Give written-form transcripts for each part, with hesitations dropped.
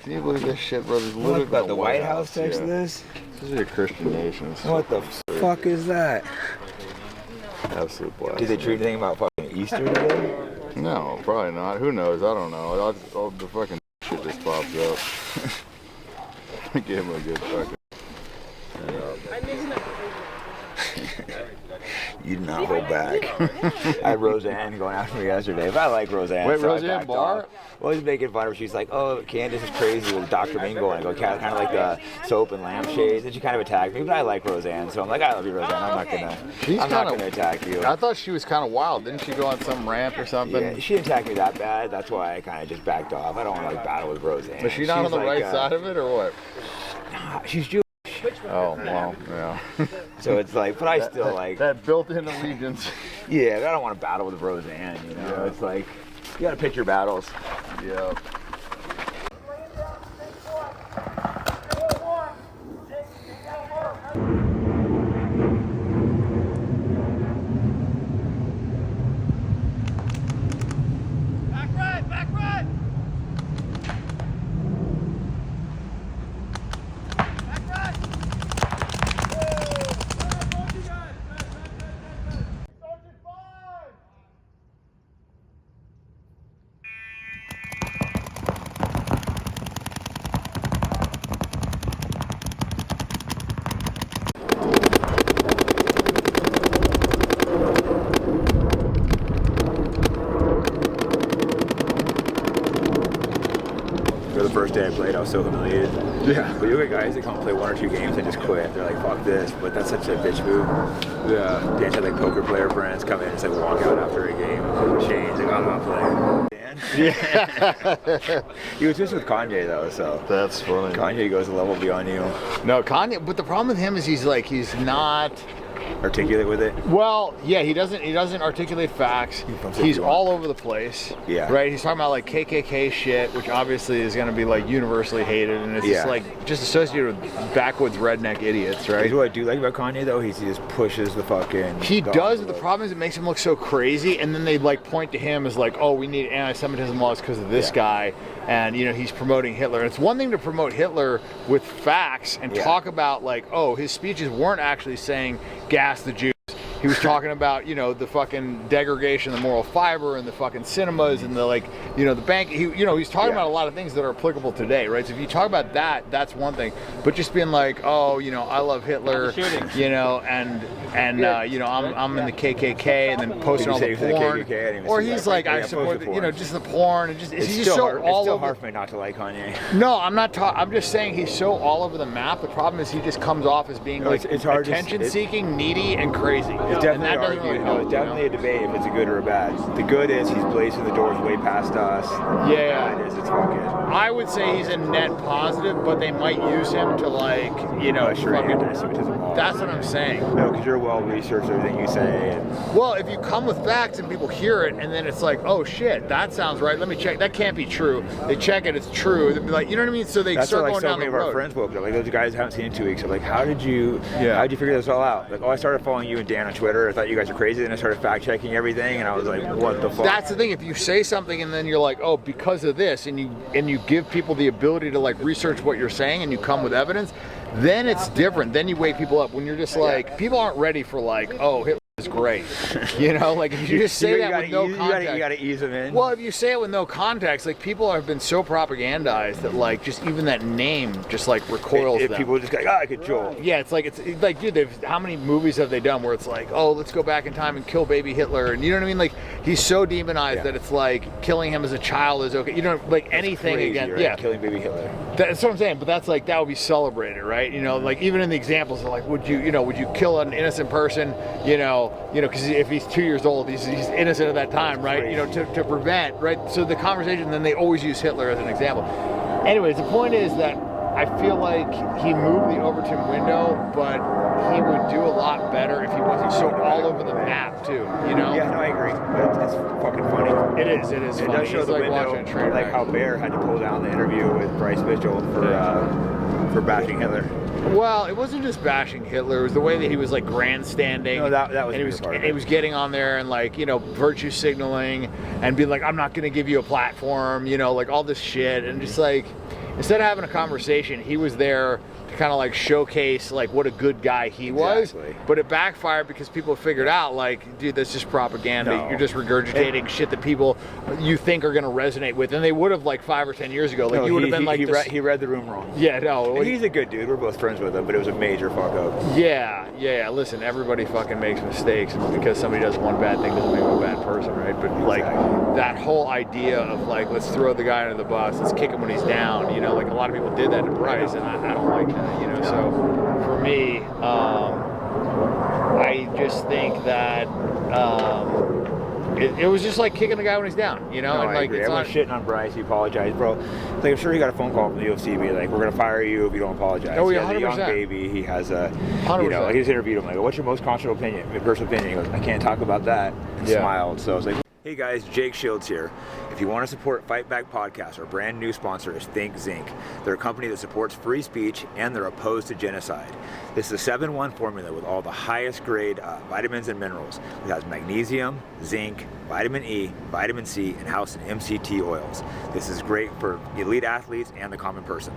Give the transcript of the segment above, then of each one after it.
Can you believe this shit, bro? There's What about the White House text this? This is a Christian nation. What the fuck is that? Absolute blast. Did they treat anything about fucking Easter today? No, probably not. Who knows? I don't know. All the fucking shit just pops up. I gave him a good fucking. You did not hold back. I had Roseanne going after me yesterday. But I like Roseanne. Wait, so Roseanne Barr? Off. Well, he's making fun of her. She's like, oh, Candace is crazy with Dr. Mingo. And I go, kind of like the soap and lampshades. And she kind of attacked me. But I like Roseanne. So I'm like, I love you, Roseanne. I'm not gonna attack you. I thought she was kind of wild. Didn't she go on some rant or something? Yeah, she didn't attack me that bad. That's why I kind of just backed off. I don't want to like battle with Roseanne. Was she not on the right side of it or what? She's Jewish. Oh, well, yeah. So it's like, but I still like that built-in allegiance. Yeah, but I don't want to battle with Roseanne, you know. Yeah. It's like you gotta pick your battles. Yeah. First day I played, I was so humiliated. Yeah. But you get guys that come play 1 or 2 games and just quit. They're like, fuck this. But that's such a bitch move. Yeah. Dan had like poker player friends come in and just like walk out after a game. Change, like, I'm not playing. Dan? Yeah. He was just with Kanye though, so. That's funny. Kanye goes a level beyond you. No, Kanye, but the problem with him is he's not articulate with it. Well, yeah, he doesn't articulate facts. He's all over the place. Yeah. Right? He's talking about like KKK shit, which obviously is going to be like universally hated, and it's just associated with backwoods redneck idiots, right? Here's what I do like about Kanye though, he just pushes the fucking. He does, but the problem is it makes him look so crazy, and then they like point to him as like, oh, we need anti-Semitism laws because of this guy, and you know he's promoting Hitler. And it's one thing to promote Hitler with facts and talk about like, oh, his speeches weren't actually saying gas the Jews. He was talking about, you know, the fucking degradation of the moral fiber and the fucking cinemas and the like, you know, the bank. He's talking about a lot of things that are applicable today, right? So if you talk about that, that's one thing. But just being like, oh, you know, I love Hitler, you know, and you know, I'm in the KKK, and then posting all the porn. Or he's like, I support, you know, just the porn, and just he's just so all over. It's still hard for me not to like Kanye. No, I'm not. I'm just saying he's so all over the map. The problem is he just comes off as being like attention-seeking, needy, and crazy. It's definitely it's definitely a debate if it's a good or a bad. The good is he's blazing the doors way past us. Yeah. The bad is it's fucking. I would say he's a net positive, but they might use him to like, you know, fucking. That's what I'm saying. No, because you're well researched everything you say. And well, if you come with facts and people hear it, and then it's like, oh shit, that sounds right. Let me check. That can't be true. They check it, it's true. They'd be like, you know what I mean? So they start going down the road. That's what like so many of our friends woke up. Like those guys I haven't seen in 2 weeks. I'm like, how did you figure this all out? Like, oh, I started following you and Dan on Twitter. I thought you guys are crazy. Then I started fact checking everything, and I was like, what the fuck? That's the thing. If you say something and then you're like, oh, because of this, and you give people the ability to like research what you're saying, and you come with evidence, then it's different. Then you wake people up. When you're just like, people aren't ready for like, oh, Hitler is great. You know, like if you just say that with no context. You gotta ease them in. Well, if you say it with no context, like people have been so propagandized that like just even that name just like recoils them. People just like, I control. Yeah, it's like dude, how many movies have they done where it's like, oh, let's go back in time and kill baby Hitler, and you know what I mean? Like he's so demonized that it's like killing him as a child is okay. You know, like that's anything crazy, again. Right? Yeah, killing baby Hitler. That's what I'm saying. But that's like that would be celebrated, right? You know, like even in the examples, of like, would you kill an innocent person? You know, because if he's 2 years old, he's innocent at that time, right? Crazy. You know, to prevent, right? So the conversation, then they always use Hitler as an example. Anyways, the point is that I feel like he moved the Overton window, but he would do a lot better if he wasn't so all over the map too, you know? Yeah, no, I agree. But it's fucking funny. It is funny. It does show it's the like window, watching a train like wreck. how Bear had to pull down the interview with Bryce Mitchell for bashing Hitler. Well, it wasn't just bashing Hitler. It was the way that he was like grandstanding. No, that was and he was getting on there and like, you know, virtue signaling and being like, I'm not going to give you a platform, you know, like all this shit. And just like, instead of having a conversation, he was there to kind of like showcase like what a good guy he was. But it backfired because people figured out like, dude, that's just propaganda. No. You're just regurgitating shit that people you think are going to resonate with. And they would have like 5 or 10 years ago. Like, you would have been like, he read the room wrong. Yeah, no. And he's a good dude. We're both friends with him, but it was a major fuck up. Yeah. Listen, everybody fucking makes mistakes, and because somebody does one bad thing doesn't make them a bad person, right? But like that whole idea of like, let's throw the guy under the bus, let's kick him when he's down. You know, like a lot of people did that to Bryce, and I don't like that. You know, so for me, I just think that it was just like kicking the guy when he's down, you know? No, and like, I agree. Everyone's shitting on Bryce. He apologized, bro. Like, I'm sure he got a phone call from the UFC being like, we're going to fire you if you don't apologize. Oh, he yeah, has 100%. a young baby. He has a, 100%. you know, like, he's interviewed him. Like, what's your most controversial opinion? Personal opinion. He goes, I can't talk about that. And smiled. So I was like, hey guys, Jake Shields here. If you want to support Fight Back Podcast, our brand new sponsor is Think Zinc. They're a company that supports free speech and they're opposed to genocide. This is a 7-1 formula with all the highest grade vitamins and minerals. It has magnesium, zinc, vitamin E, vitamin C, and housed in MCT oils. This is great for elite athletes and the common person.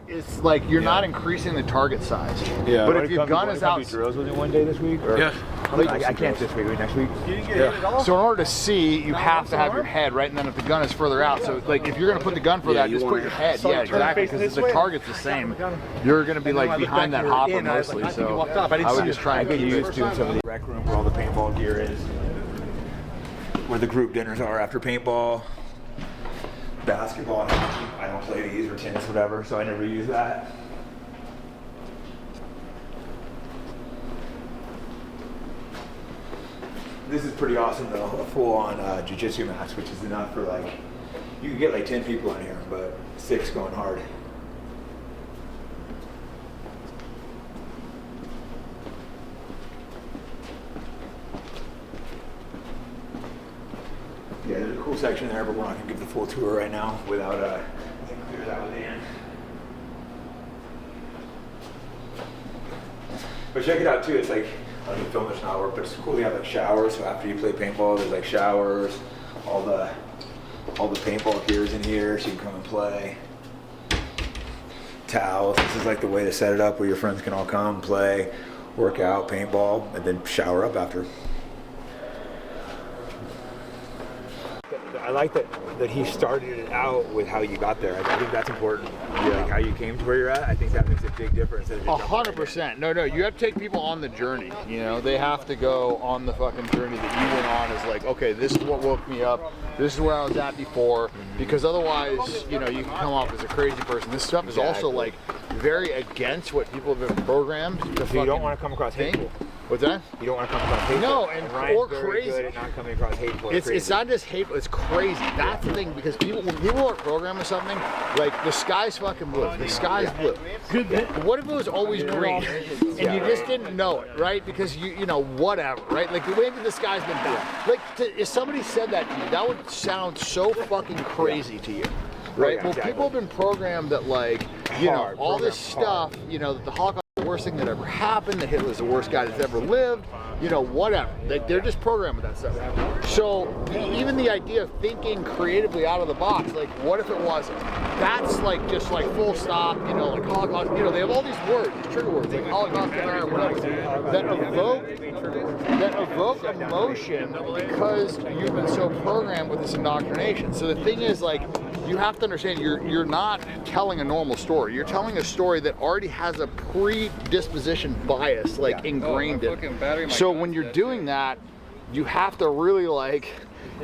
It's like you're not increasing the target size. Yeah. But if your gun is out, drills with you one day this week? Or? Yeah. I can't this week. Next week. You didn't get hit at all? so in order to see, you have to have your head right, and then if the gun is further out, so like if you're gonna put the gun further out, just put your head. Yeah, exactly. Because the target's the same. You're gonna be like behind that hopper mostly. So I would just try and get used to some of the rec room where all the paintball gear is, where the group dinners are after paintball. Basketball and hockey. I don't play these or tennis, whatever, so I never use that. This is pretty awesome though, a full-on jiu-jitsu match, which is enough for like, you can get like 10 people in here, but 6 going hard. Yeah, there's a cool section there, but we're not going to give the full tour right now without clear that with Dan. But check it out too, it's like, I don't know if film this not work, but it's cool they have like showers, so after you play paintball, there's like showers, all the paintball gear's in here, so you can come and play. Towels, this is like the way to set it up where your friends can all come, play, work out, paintball, and then shower up after. I like that he started it out with how you got there. I think that's important. Yeah. Like how you came to where you're at. I think that makes a big difference. 100%. No, you have to take people on the journey. You know, they have to go on the fucking journey that you went on. Is like, okay, this is what woke me up. This is where I was at before. Because otherwise, you know, you can come off as a crazy person. This stuff is also like very against what people have been programmed to. So you don't want to come across hateful. What's that? You don't want to come across hateful. No, and or crazy. Good at not coming across hateful. It's not just hateful. It's crazy. That's the thing, because when people are programmed with something, like the sky's fucking blue. The sky's blue. What if it was always green, and you just didn't know it, right? Because you know, whatever, right? Like the way that the sky's been done. Like if somebody said that to you, that would sound so fucking crazy to you. Right? Well, people have been programmed that, like, you know, all this stuff, you know, that the Holocaust is the worst thing that ever happened, that Hitler's the worst guy that's ever lived, you know, whatever. They're just programmed with that stuff. So even the idea of thinking creatively out of the box, like, what if it wasn't? That's like just like full stop, you know, like Holocaust, you know, they have all these words, these trigger words, like Holocaust, whatever, that evoke emotion because you've been so programmed with this indoctrination. So the thing is, like, you have to understand you're not telling a normal story. You're telling a story that already has a predisposition bias, like, ingrained in it. So when you're doing that, you have to really, like,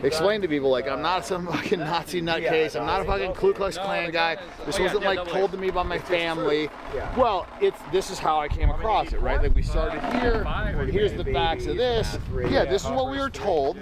explain to people, like, I'm not some fucking Nazi nutcase. I'm not a fucking Ku Klux Klan guy. This wasn't like told to me by my family. Well, this is how I came across it, right? Like, we started here. Here's the facts of this. Yeah, this is what we were told.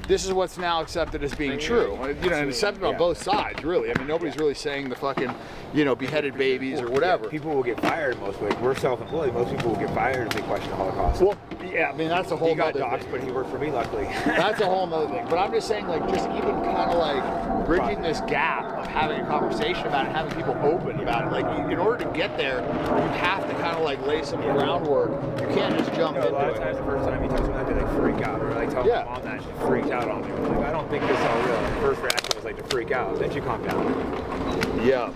This is what's now accepted as being true. You know, and accepted on both sides, really. I mean, nobody's really saying the fucking, you know, beheaded babies or whatever. People will get fired most ways. We're self-employed. Most people will get fired if they question the Holocaust. Well, yeah, I mean, that's a whole He got other doxxed, thing. but he worked for me, luckily. That's a whole other thing. But I'm just saying, like, just even kind of like bridging this gap of having a conversation about it, having people open about it. Like, in order to get there, you have to kind of like lay some groundwork. You can't just jump into it. A lot of times, the first time you tell someone that, they like freak out, or like tell my mom that, she freaked out on me. I'm like, I don't think this is all real. The first reaction was like to freak out. Then you calm down. Yep.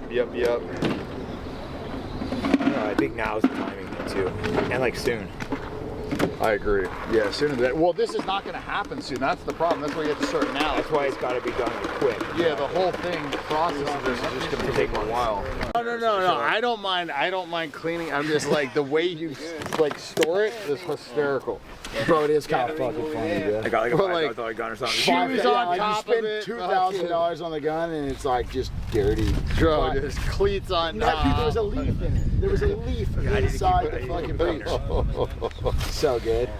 I think now is the timing too, and like soon. I agree. Yeah, sooner than that. Well, this is not going to happen soon. That's the problem. That's why you have to start now. That's why it's got to be done quick. Yeah, the whole thing, the process of this is just going to take a while. No. I don't mind cleaning. I'm just like, the way you like store it is hysterical. Bro, it is kind of fucking funny, bro. I got like a $5,000 gun or something. Shoes on top of it. You spend $2,000 on the gun and it's like just dirty. Bro, there's cleats on top. Dude, there was a leaf in it. There was a leaf inside the fucking paint. So good.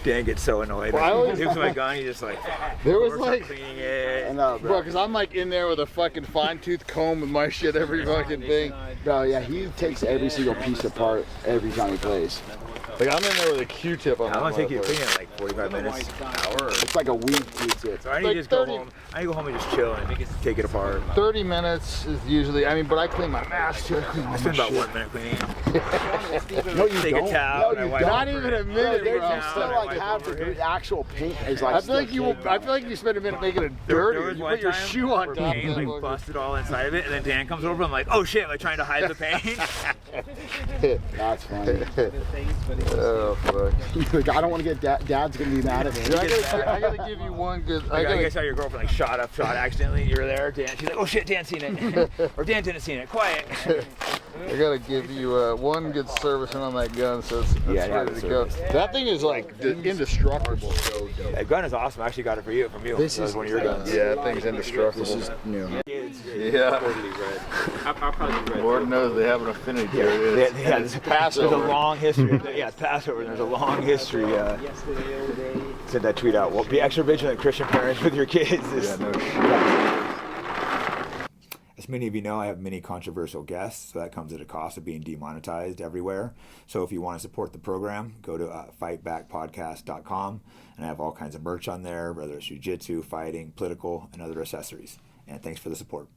Dan gets so annoyed. Well, I always, gives my gun, he just like, there was like, cleaning it. I know, bro, because I'm like in there with a fucking fine tooth comb with my shit, every fucking thing. Bro, yeah, he takes every single piece apart every time he plays. Like, I'm in there with a Q-tip on my I'm gonna take you to clean it like 45 minutes, an hour. It's like a weed Q-tip. So I need to just go home. I need to go home and just chill and take it apart. 30 minutes is usually, I mean, but I clean my mask too. I spend about 1 minute cleaning. No, you Take don't. a towel. No, you wipe don't. Not off even it. a minute, They bro. still like have the actual paint is like. I feel like you spent a minute making it dirty. There was You one put your time shoe on where top. paint like busted all inside of it, and then Dan comes over. I'm like, oh shit! Like trying to hide the paint. That's funny. Oh fuck. Like, I don't want to get Dad's gonna be mad at me. I gotta give you one good. I guess how your girlfriend like shot accidentally. You were there, Dan. She's like, oh shit, Dan seen it, or Dan didn't see it. Quiet. I gotta give you one good servicing on that gun, so it's ready to go. That thing is like indestructible. That gun is awesome. I actually got it from you. This is one of your guns. Yeah, that thing's indestructible. This is new. Yeah. I'll probably be red. Lord knows they have an affinity to it. Yeah, It's Passover. There's a long history. Yeah, it's Passover. There's a long history. Send that tweet out. Well, be extra vigilant, Christian parents, with your kids. Yeah, no shit. As many of you know, I have many controversial guests, so that comes at a cost of being demonetized everywhere. So if you want to support the program, go to fightbackpodcast.com, and I have all kinds of merch on there, whether it's jiu-jitsu, fighting, political, and other accessories. And thanks for the support.